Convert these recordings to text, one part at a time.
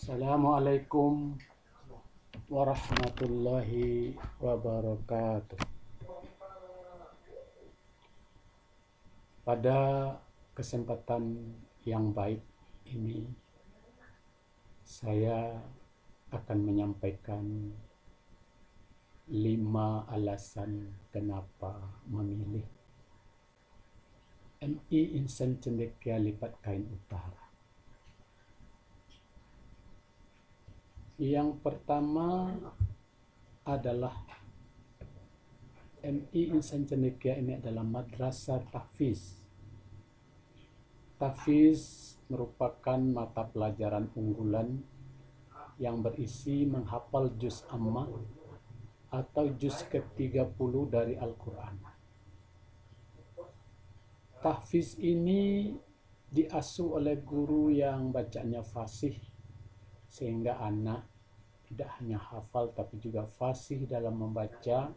Assalamualaikum warahmatullahi wabarakatuh. Pada kesempatan yang baik ini, saya akan menyampaikan 5 alasan kenapa memilih MI Insan Cendekia Lipat Kain Utara. Yang pertama adalah MI Insan Cendekia ini adalah madrasah tahfiz. Tahfiz merupakan mata pelajaran unggulan yang berisi menghafal juz amma atau juz ke-30 dari Al-Quran. Tahfiz ini diasuh oleh guru yang bacanya fasih, sehingga anak tidak hanya hafal tapi juga fasih dalam membaca,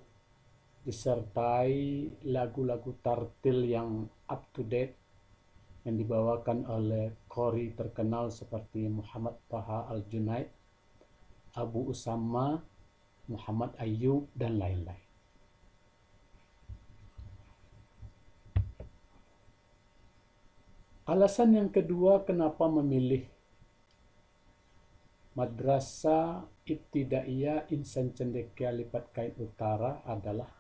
disertai lagu-lagu tartil yang up to date yang dibawakan oleh qori terkenal seperti Muhammad Taha Al-Junaid, Abu Usama, Muhammad Ayyub, dan lain-lain. Alasan yang kedua kenapa memilih Madrasah Ibtidaiyah Insan Cendekia Lipat Kain Utara adalah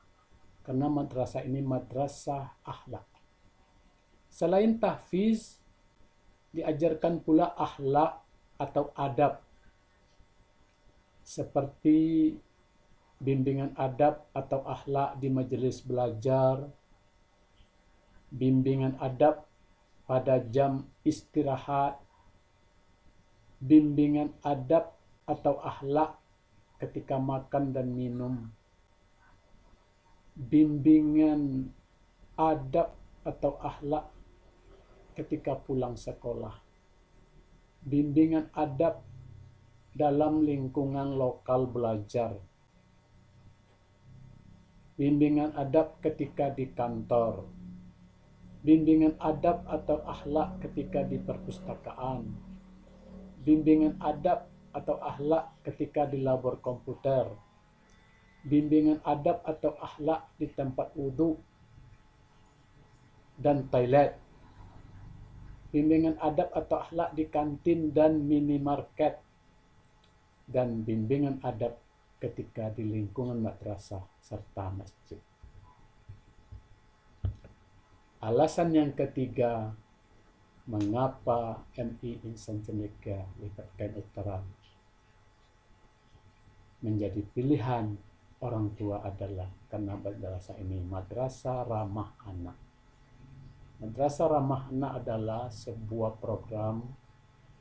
karena madrasah ini madrasah akhlak. Selain tahfiz, diajarkan pula akhlak atau adab, seperti bimbingan adab atau akhlak di majelis belajar, bimbingan adab pada jam istirahat, bimbingan adab atau akhlak ketika makan dan minum, bimbingan adab atau akhlak ketika pulang sekolah, bimbingan adab dalam lingkungan lokal belajar, bimbingan adab ketika di kantor, bimbingan adab atau akhlak ketika di perpustakaan, bimbingan adab atau akhlak ketika di labor komputer, bimbingan adab atau akhlak di tempat wudhu dan toilet, bimbingan adab atau akhlak di kantin dan minimarket, dan bimbingan adab ketika di lingkungan madrasah serta masjid. Alasan yang ketiga mengapa MI Insan Cendekia Lipat Kain Utara menjadi pilihan orang tua adalah karena madrasah ini madrasah ramah anak. Madrasah ramah anak adalah sebuah program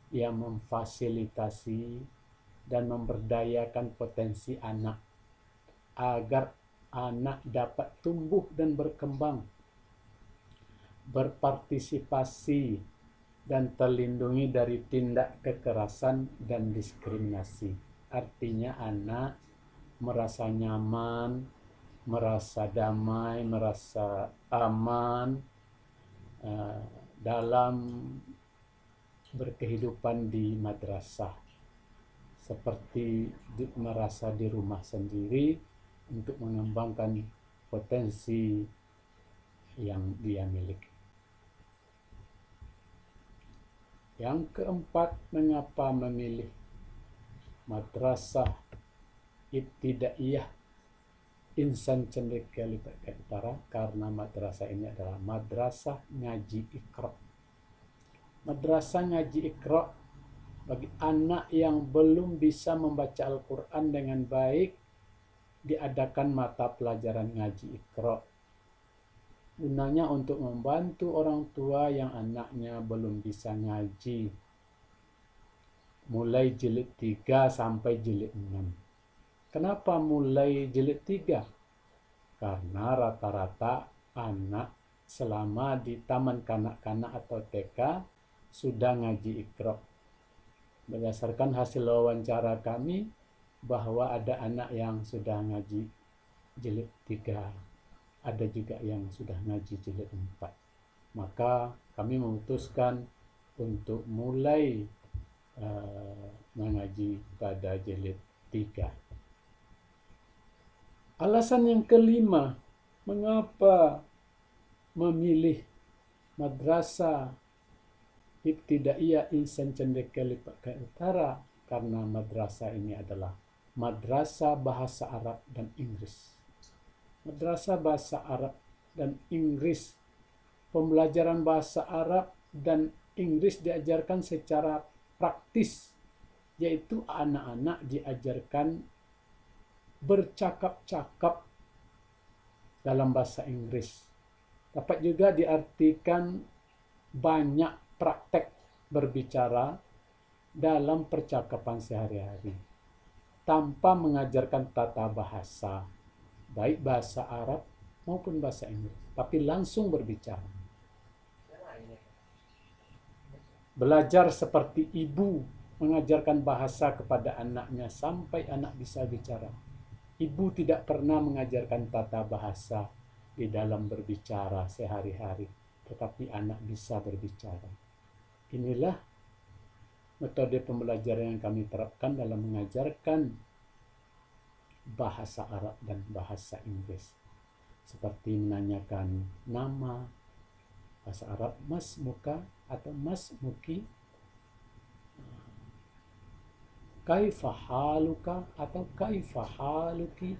yang memfasilitasi dan memberdayakan potensi anak agar anak dapat tumbuh dan berkembang, berpartisipasi dan terlindungi dari tindak kekerasan dan diskriminasi. Artinya anak merasa nyaman, merasa damai, merasa aman dalam berkehidupan di madrasah, seperti merasa di rumah sendiri untuk mengembangkan potensi yang dia miliki. Yang keempat, mengapa memilih Madrasah Ibtidaiyah Insan Cendekia Lipat Kain Utara? Karena madrasah ini adalah madrasah ngaji Iqra. Madrasah ngaji Iqra bagi anak yang belum bisa membaca Al-Quran dengan baik, diadakan mata pelajaran ngaji Iqra. Gunanya untuk membantu orang tua yang anaknya belum bisa ngaji, mulai jilid 3 sampai jilid 6. Kenapa mulai jilid 3? Karena rata-rata anak selama di taman kanak-kanak atau TK sudah ngaji Iqra. Berdasarkan hasil wawancara kami, bahwa ada anak yang sudah ngaji jilid 3. Ada juga yang sudah ngaji jilid 4. Maka kami memutuskan untuk mulai mengaji pada jilid 3. Alasan yang kelima, mengapa memilih Madrasah Ibtidaiyah Insan Cendekia Lipakai Utara? Karena madrasah ini adalah madrasah bahasa Arab dan Inggris. Madrasah bahasa Arab dan Inggris, pembelajaran bahasa Arab dan Inggris diajarkan secara praktis, yaitu anak-anak diajarkan bercakap-cakap dalam bahasa Inggris. Dapat juga diartikan banyak praktek berbicara dalam percakapan sehari-hari tanpa mengajarkan tata bahasa, baik bahasa Arab maupun bahasa Inggris, tapi langsung berbicara. Belajar seperti ibu mengajarkan bahasa kepada anaknya sampai anak bisa bicara. Ibu tidak pernah mengajarkan tata bahasa di dalam berbicara sehari-hari, tetapi anak bisa berbicara. Inilah metode pembelajaran yang kami terapkan dalam mengajarkan bahasa Arab dan bahasa Inggris. Seperti menanyakan nama, bahasa Arab mas muka atau mas muki, kaifa haluka atau kaifa haluki.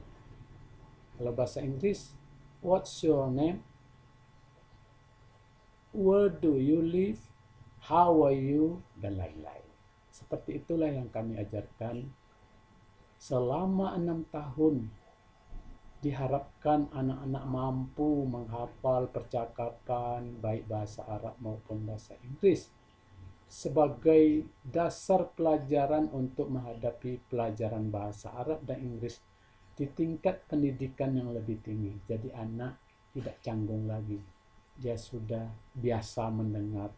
Kalau bahasa Inggris, what's your name, where do you live, how are you, dan lain-lain. Seperti itulah yang kami ajarkan selama 6 tahun. Diharapkan anak-anak mampu menghafal percakapan baik bahasa Arab maupun bahasa Inggris sebagai dasar pelajaran untuk menghadapi pelajaran bahasa Arab dan Inggris di tingkat pendidikan yang lebih tinggi. Jadi anak tidak canggung lagi. Dia sudah biasa mendengar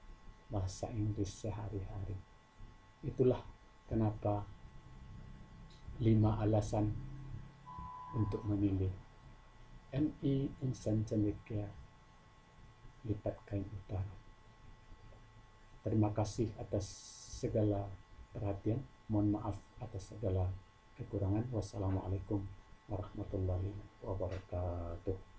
bahasa Inggris sehari-hari. Itulah kenapa 5 alasan untuk memilih MI Insan Cendekia Lipat Kain Utara. Terima kasih atas segala perhatian. Mohon maaf atas segala kekurangan. Wassalamualaikum warahmatullahi wabarakatuh.